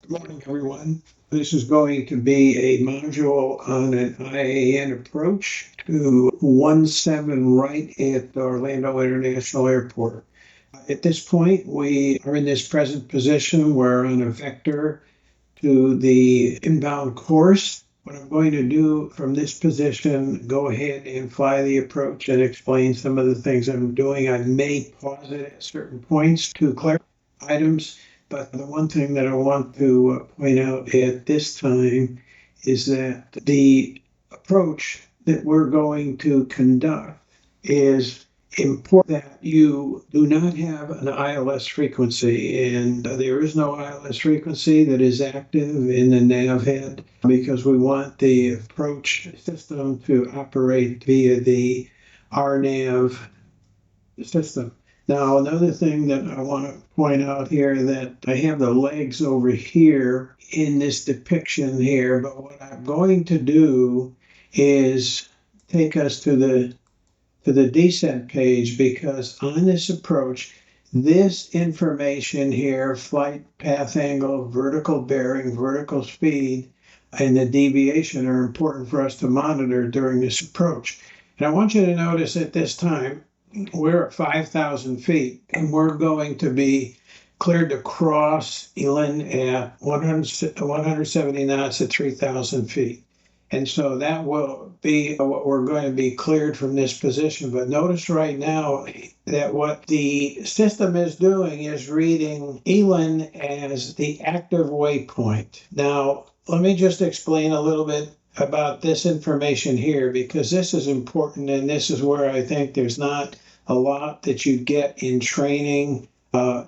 Good morning, everyone. This is going to be a module on an IAN approach to 17 right at Orlando International Airport. At this point, we are in this present position. We're on a vector to the inbound course. What I'm going to do from this position, go ahead and fly the approach and explain some of the things I'm doing. I may pause it at certain points to clarify items. But the one thing that I want to point out at this time is that the approach that we're going to conduct is important that you do not have an ILS frequency, and there is no ILS frequency that is active in the nav head because we want the approach system to operate via the RNAV system. Now, another thing that I want to point out here that I have the legs over here in this depiction here, but what I'm going to do is take us to the descent page, because on this approach, this information here, flight path angle, vertical bearing, vertical speed, and the deviation are important for us to monitor during this approach. And I want you to notice at this time, we're at 5,000 feet, and we're going to be cleared to cross Elan at 170 knots at 3,000 feet. And so that will be what we're going to be cleared from this position. But notice right now that what the system is doing is reading Elan as the active waypoint. Now, let me just explain a little bit about this information here, because this is important, and this is where I think there's not a lot that you get in training, at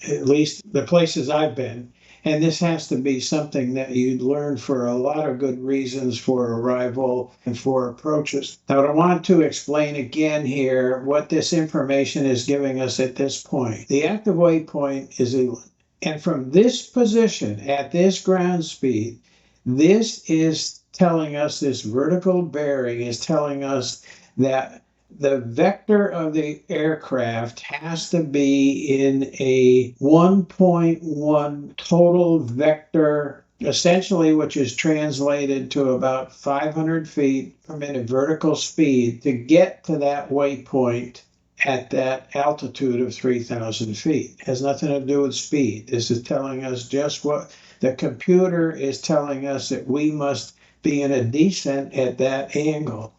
least the places I've been. And this has to be something that you'd learn for a lot of good reasons for arrival and for approaches. Now, I want to explain again here what this information is giving us at this point. The active waypoint is Elan. And from this position, at this ground speed, this is telling us, this vertical bearing is telling us that the vector of the aircraft has to be in a 1.1 total vector, essentially, which is translated to about 500 feet per minute vertical speed to get to that waypoint at that altitude of 3,000 feet. It has nothing to do with speed. This is telling us just what the computer is telling us, that we must be in a descent at that angle.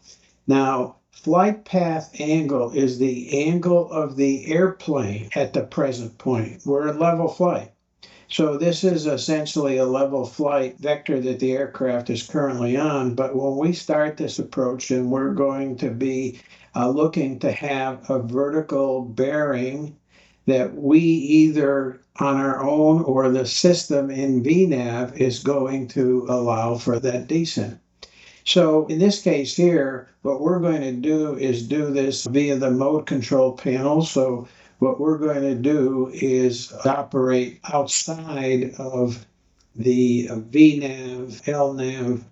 Now, flight path angle is the angle of the airplane at the present point. We're in level flight. So this is essentially a level flight vector that the aircraft is currently on. But when we start this approach, and we're going to be looking to have a vertical bearing that we either on our own or the system in VNAV is going to allow for that descent. So in this case here, what we're going to do is do this via the mode control panel. So what we're going to do is operate outside of the VNAV, LNAV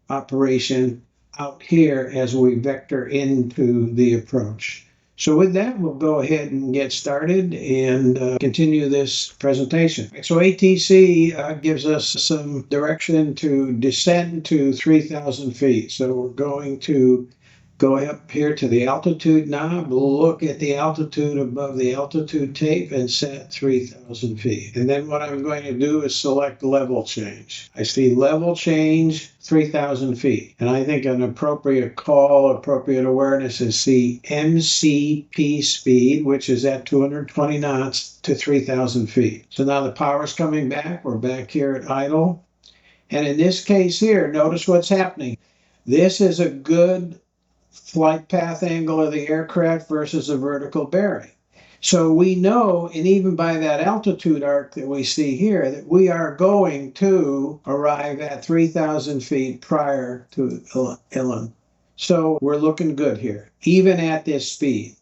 operation out here as we vector into the approach. So with that, we'll go ahead and get started and continue this presentation. So ATC gives us some direction to descend to 3,000 feet. So we're going to go up here to the altitude knob, look at the altitude above the altitude tape, and set 3,000 feet. And then what I'm going to do is select level change. I see level change 3,000 feet. And I think an appropriate call, appropriate awareness is MCP speed, which is at 220 knots to 3,000 feet. So now the power's coming back. We're back here at idle. And in this case here, notice what's happening. This is a good flight path angle of the aircraft versus a vertical bearing. So we know, and even by that altitude arc that we see here, that we are going to arrive at 3,000 feet prior to Elan. So we're looking good here, even at this speed.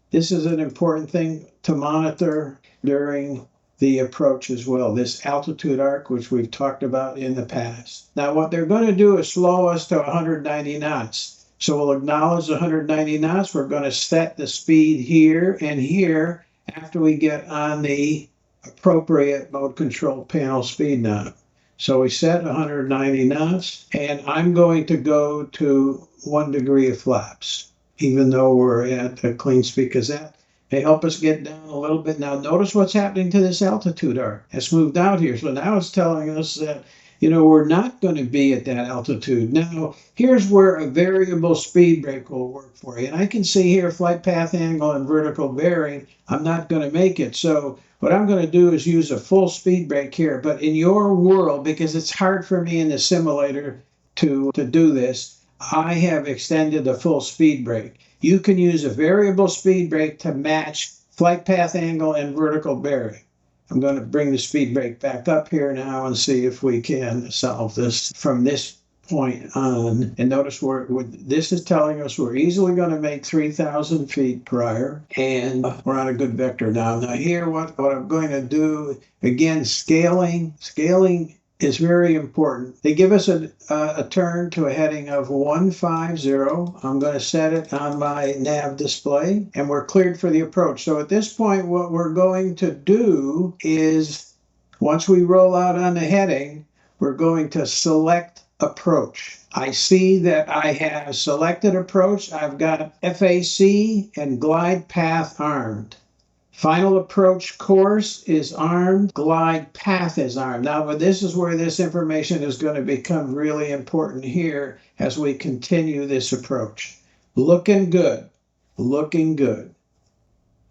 This is an important thing to monitor during the approach as well, this altitude arc, which we've talked about in the past. Now, what they're going to do is slow us to 190 knots. So we'll acknowledge 190 knots. We're going to set the speed here and here after we get on the appropriate mode control panel speed knob. So we set 190 knots, and I'm going to go to 1 degree of flaps, even though we're at a clean speed, because that may help us get down a little bit. Now notice what's happening to this altitude arc. It's moved out here. So now it's telling us that, we're not going to be at that altitude. Now, here's where a variable speed brake will work for you. And I can see here flight path angle and vertical bearing. I'm not going to make it. So what I'm going to do is use a full speed brake here. But in your world, because it's hard for me in the simulator to do this, I have extended the full speed brake. You can use a variable speed brake to match flight path angle and vertical bearing. I'm going to bring the speed brake back up here now and see if we can solve this from this point on. And notice this is telling us we're easily going to make 3,000 feet prior, and we're on a good vector now. Now here, what I'm going to do, again, scaling is very important. They give us a turn to a heading of 150. I'm going to set it on my nav display, and we're cleared for the approach. So at this point, what we're going to do is, once we roll out on the heading, we're going to select approach. I see that I have selected approach. I've got FAC and glide path armed. Final approach course is armed, glide path is armed. Now, this is where this information is going to become really important here as we continue this approach. Looking good, looking good.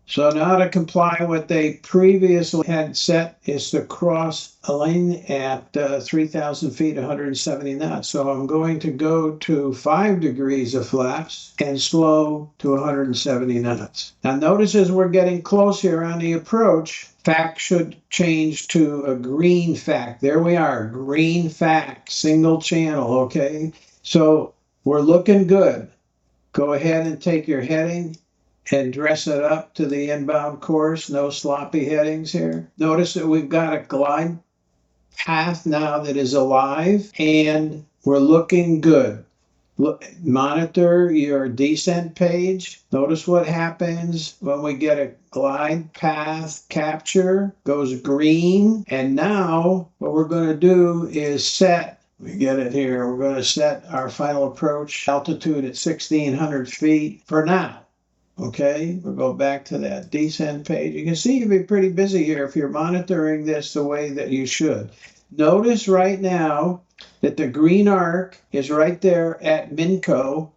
So now to comply what they previously had set is to cross a lane at 3,000 feet, 170 knots. So I'm going to go to 5 degrees of flaps and slow to 170 knots. Now notice as we're getting close here on the approach, FAC should change to a green FAC. There we are, green FAC, single channel, okay? So we're looking good. Go ahead and take your heading and dress it up to the inbound course. No sloppy headings here. Notice that we've got a glide path now that is alive, and we're looking good. Look, monitor your descent page. Notice what happens when we get a glide path capture. Goes green, and now what we're going to do is set, we get it here, we're going to set our final approach altitude at 1,600 feet for now. Okay, we'll go back to that descent page. You can see you'll be pretty busy here if you're monitoring this the way that you should. Notice right now that the green arc is right there at Minco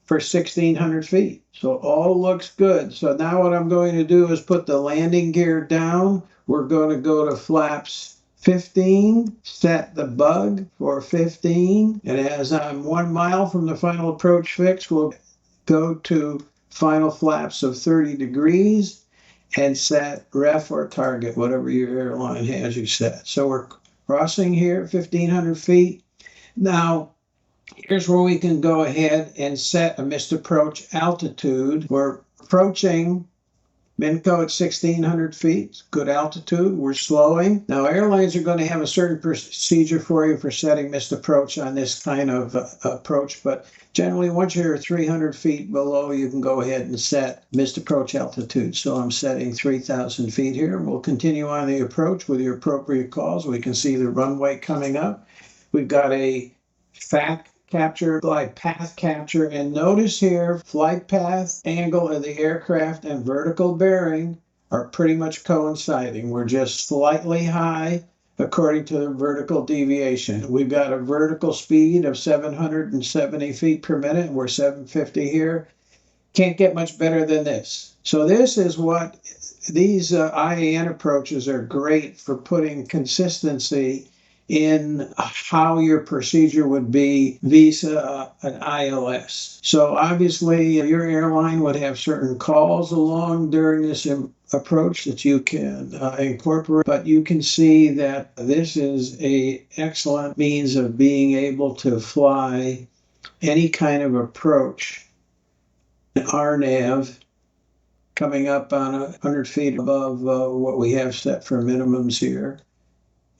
for 1,600 feet. So all looks good. So now what I'm going to do is put the landing gear down. We're going to go to flaps 15, set the bug for 15. And as I'm 1 mile from the final approach fix, we'll go to final flaps of 30 degrees and set ref or target, whatever your airline has you set. So we're crossing here at 1,500 feet. Now, here's where we can go ahead and set a missed approach altitude. We're approaching Minco at 1,600 feet, good altitude. We're slowing. Now, airlines are going to have a certain procedure for you for setting missed approach on this kind of approach, but generally, once you're 300 feet below, you can go ahead and set missed approach altitude. So I'm setting 3,000 feet here. We'll continue on the approach with your appropriate calls. We can see the runway coming up. We've got a FAC capture, glide path capture, and notice here, flight path angle of the aircraft and vertical bearing are pretty much coinciding. We're just slightly high according to the vertical deviation. We've got a vertical speed of 770 feet per minute. We're 750 here. Can't get much better than this. So this is what these IAN approaches are great for putting consistency in how your procedure would be vis-a an ILS. So obviously your airline would have certain calls along during this approach that you can incorporate, but you can see that this is an excellent means of being able to fly any kind of approach. RNAV coming up on 100 feet above what we have set for minimums here.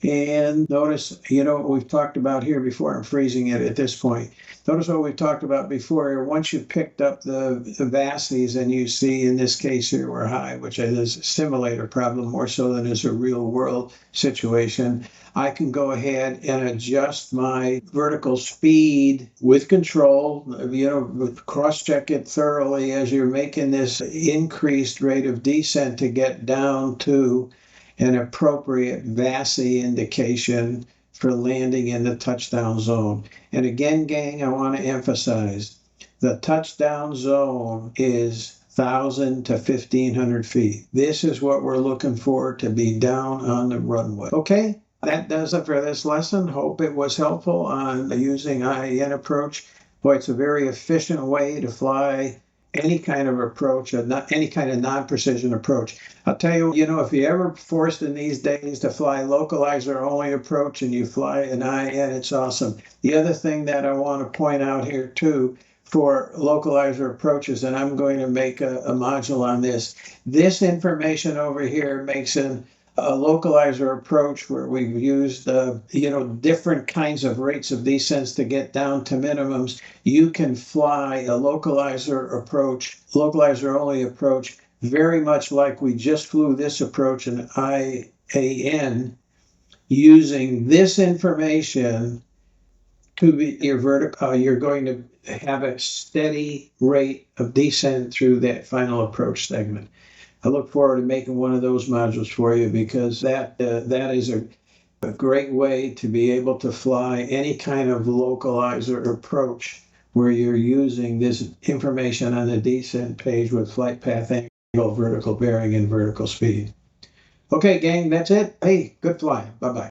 And notice, you know, what we've talked about here before. I'm freezing it at this point. Notice what we've talked about before. Once you've picked up the VASIs and you see in this case here we're high, which is a simulator problem more so than is a real world situation, I can go ahead and adjust my vertical speed with control, you know, cross-check it thoroughly as you're making this increased rate of descent to get down to an appropriate VASI indication for landing in the touchdown zone. And again, gang, I want to emphasize the touchdown zone is 1,000 to 1,500 feet. This is what we're looking for to be down on the runway. Okay, that does it for this lesson. Hope it was helpful on using IAN approach. Boy, it's a very efficient way to fly any kind of approach, not any kind of non-precision approach. I'll tell you, you know, if you're ever forced in these days to fly localizer only approach and you fly an IAN, it's awesome. The other thing that I want to point out here too, for localizer approaches, and I'm going to make a module on this. This information over here makes a localizer approach where we've used you know, different kinds of rates of descents to get down to minimums. You can fly a localizer approach, localizer only approach, very much like we just flew this approach in IAN, using this information to be your vertical. You're going to have a steady rate of descent through that final approach segment. I look forward to making one of those modules for you because that is a great way to be able to fly any kind of localizer approach where you're using this information on the descent page with flight path angle, vertical bearing, and vertical speed. Okay, gang, that's it. Hey, good flying. Bye-bye.